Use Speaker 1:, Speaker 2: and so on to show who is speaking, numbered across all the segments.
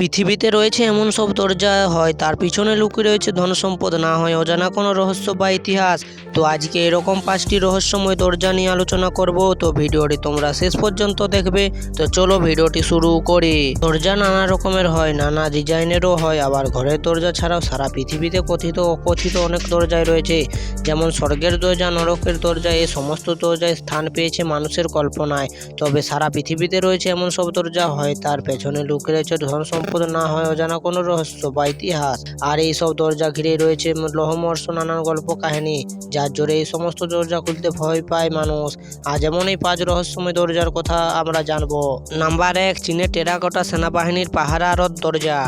Speaker 1: পৃথিবীতে রয়েছে এমন সব দরজা, হয় তার পিছনে লুকিয়ে রয়েছে ধন সম্পদ, না হয় অজানা কোনো রহস্য বা ইতিহাস। তো আজকে এরকম 5টি রহস্যময় দরজা নিয়ে আলোচনা করব। তো ভিডিওটি তোমরা শেষ পর্যন্ত দেখবে। তো চলো ভিডিওটি শুরু করি। দরজা নানা রকমের হয়, নানা ডিজাইনেরও হয়, আবার ঘরের দরজা ছাড়াও সারা পৃথিবীতে কথিত অকথিত অনেক দরজাই রয়েছে। যেমন স্বর্গের দরজা, নরকের দরজা, এই সমস্ত দরজায় স্থান পেয়েছে মানুষের কল্পনায়। তবে সারা পৃথিবীতে রয়েছে এমন সব দরজা, হয় তার পেছনে লুকিয়ে রয়েছে ধন সম্পদ, না হয় অজানা কোনো রহস্য বা ইতিহাস। আর এই সব দরজা ঘিরে রয়েছে লোহমর্ষ নানান গল্প কাহিনী, যার জোরে এই সমস্ত দরজা খুলতে ভয় পায় মানুষ। আজ এমন এই 5 রহস্যময় দরজার কথা আমরা জানবো। নাম্বার 1, চীনের টেরাকোটা সেনাবাহিনীর পাহারারত দরজা।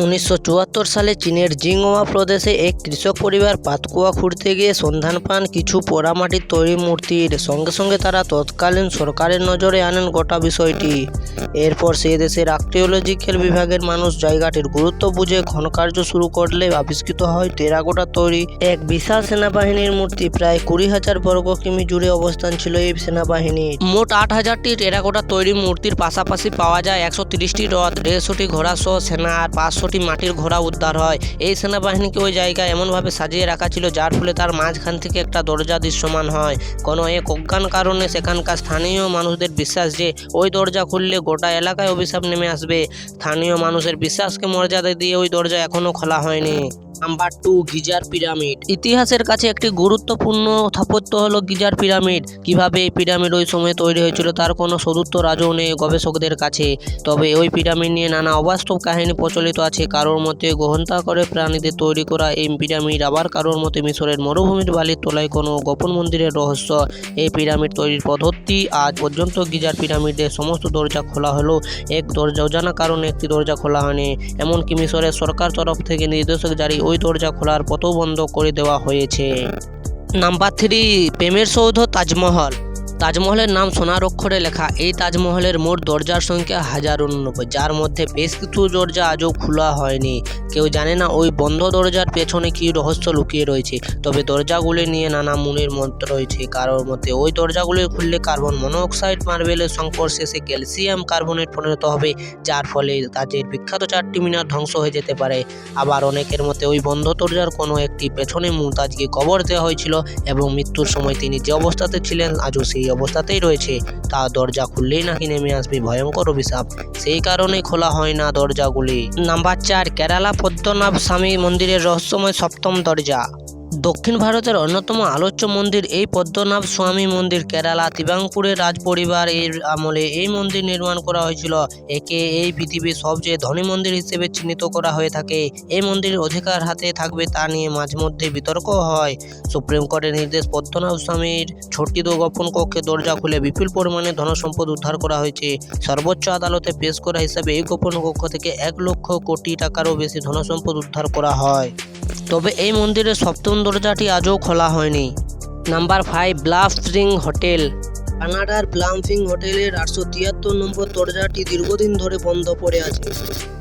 Speaker 1: 1974 সালে চীনের জিংওয়া প্রদেশে এক কৃষক পরিবার পাতকুয়া খুঁড়তে গিয়ে সন্ধান পান কিছু পোড়ামাটির তৈরি মূর্তির। সঙ্গে সঙ্গে তারা তৎকালীন সরকারের নজরে আনেন গোটা বিষয়টি। এরপর সেই দেশের আর্কিওলজিক্যাল বিভাগের মানুষ জায়গাটির গুরুত্ব বুঝে খননকার্য শুরু করলে আবিষ্কৃত হয় টেরাকোটা তৈরি এক বিশাল সেনাবাহিনীর মূর্তি। প্রায় 20,000 বর্গ কিমি জুড়ে অবস্থান ছিল এই সেনাবাহিনীর। মোট 8,000টি টেরাকোটা তৈরি মূর্তির পাশাপাশি পাওয়া যায় 130টি রথ, 150টি ঘোড়া সহ সেনা আর 500টি মাটির ঘোড়া উদ্ধার হয়। এই সেনাবাহিনীকে ওই জায়গায় এমনভাবে সাজিয়ে রাখা ছিল যার ফলে তার মাঝখান থেকে একটা দরজা দৃশ্যমান হয়। কোনো এক অজ্ঞান কারণে সেখানকার স্থানীয় মানুষদের বিশ্বাস যে ওই দরজা খুললে গোটা এলাকায় অভিশাপ নেমে আসবে। স্থানীয় মানুষের বিশ্বাসকে মর্যাদা দিয়ে ওই দরজা এখনো খোলা হয়নি। Number 2, geyser pyramid. ইতিহাসের কাছে একটি গুরুত্বপূর্ণ স্থাপত্য হলো গিজার পিরামিড। কিভাবে এই পিরামিড ওই সময় তৈরি হয়েছিল তার কোনো সদুত্তর আজও নেই গবেষকদের কাছে। তবে ওই পিরামিড নিয়ে নানা অবাস্তব কাহিনী প্রচলিত আছে। কারোর মতে গ্রহণতা করে প্রাণীদের তৈরি করা এই পিরামিড, আবার কারোর মতে মিশরের মরুভূমির বালির তলায় কোনো গোপন মন্দিরের রহস্য। এই পিরামিড তৈরির পদ্ধতি আজ পর্যন্ত গিজার পিরামিডের সমস্ত দরজা খোলা হলেও এক দরজা অজানা কারণে একটি দরজা খোলা হয়নি। এমনকি মিশরের সরকার তরফ থেকে নির্দেশক জারি ওই দরজা খোলার পথও বন্ধ করে দেওয়া হয়েছে। নাম্বার 3, প্রেমের সৌধ তাজমহল। তাজমহলের নাম সোনার অক্ষরে লেখা। এই তাজমহলের মোট দরজার সংখ্যা 1089, যার মধ্যে বেশ কিছু দরজা আজও খোলা হয়নি। কেউ জানে না ওই বন্ধ দরজার পেছনে কী রহস্য লুকিয়ে রয়েছে। তবে দরজাগুলি নিয়ে নানা মুনির মত রয়েছে। কারোর মতে ওই দরজাগুলি খুললে কার্বন মনোক্সাইড মার্বেলের সংস্পর্শে এসে ক্যালসিয়াম কার্বনেট পরিণত হবে, যার ফলে তাজের বিখ্যাত 4টি মিনার ধ্বংস হয়ে যেতে পারে। আবার অনেকের মতে ওই বন্ধ দরজার কোনো একটি পেছনে মুমতাজকে কবর দেওয়া হয়েছিল এবং মৃত্যুর সময় তিনি যে অবস্থাতে ছিলেন আজও সেই অবস্থাতেই রয়েছে। তা দরজা খুললেই নাকি নেমে আসবে ভয়ঙ্কর অভিশাপ। সেই কারণেই খোলা হয় না দরজাগুলি। নাম্বার 4, কেরালা পদ্মনাভ স্বামী মন্দিরের রহস্যময় 7ম দরজা। দক্ষিণ ভারতের অন্যতম আলোচ্য মন্দির এই পদ্মনাভ স্বামী মন্দির। কেরালা তিবাঙ্কুরের রাজ পরিবার এর আমলে এই মন্দির নির্মাণ করা হয়েছিল। একে এই পৃথিবীর সবচেয়ে ধনী মন্দির হিসেবে চিহ্নিত করা হয়ে থাকে। এই মন্দিরের অধিকার হাতে থাকবে তা নিয়ে মাঝে মধ্যে বিতর্ক হয়। সুপ্রিম কোর্টের নির্দেশ পদ্মনাভ স্বামীর 6টি গোপন কক্ষে দরজা খুলে বিপুল পরিমাণে ধনসম্পদ উদ্ধার করা হয়েছে। সর্বোচ্চ আদালতে পেশ করা হিসাবে এই গোপন কক্ষ থেকে 1 লক্ষ কোটি টাকারও বেশি ধনসম্পদ উদ্ধার করা হয়। তবে এই মন্দিরের 7ম দরজাটি আজও খোলা হয়নি। Number 5, bluffing hotel. কানাডার ব্লাফিং হোটেলের 873 নম্বর দরজাটি দীর্ঘদিন ধরে বন্ধ পড়ে আছে।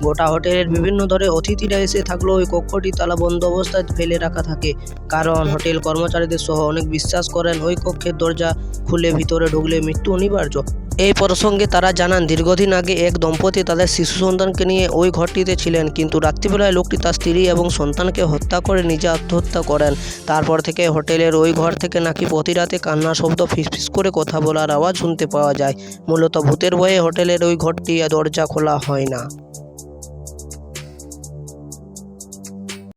Speaker 1: গোটা হোটেলের বিভিন্ন ধরে অতিথিরা এসে থাকলেও ওই কক্ষটি তালাবন্ধ অবস্থায় ফেলে রাখা থাকে। কারণ হোটেল কর্মচারীদের সহ অনেক বিশ্বাস করেন ওই কক্ষের দরজা খুলে ভিতরে ঢুকলে মৃত্যু অনিবার্য। এই প্রসঙ্গে তারা জানান, দীর্ঘদিন আগে এক দম্পতি তাদের শিশু সন্তানকে নিয়ে ওই ঘরটিতে ছিলেন, কিন্তু রাত্রিবেলায় লোকটি তার স্ত্রী এবং সন্তানকে হত্যা করে নিজে আত্মহত্যা করেন। তারপর থেকে হোটেলের ওই ঘর থেকে নাকি প্রতি রাতে কান্নার শব্দ, ফিসফিস করে কথা বলার আওয়াজ শুনতে পাওয়া যায়। মূলত ভূতের ভয়ে হোটেলের ওই ঘরটি দরজা খোলা হয় না।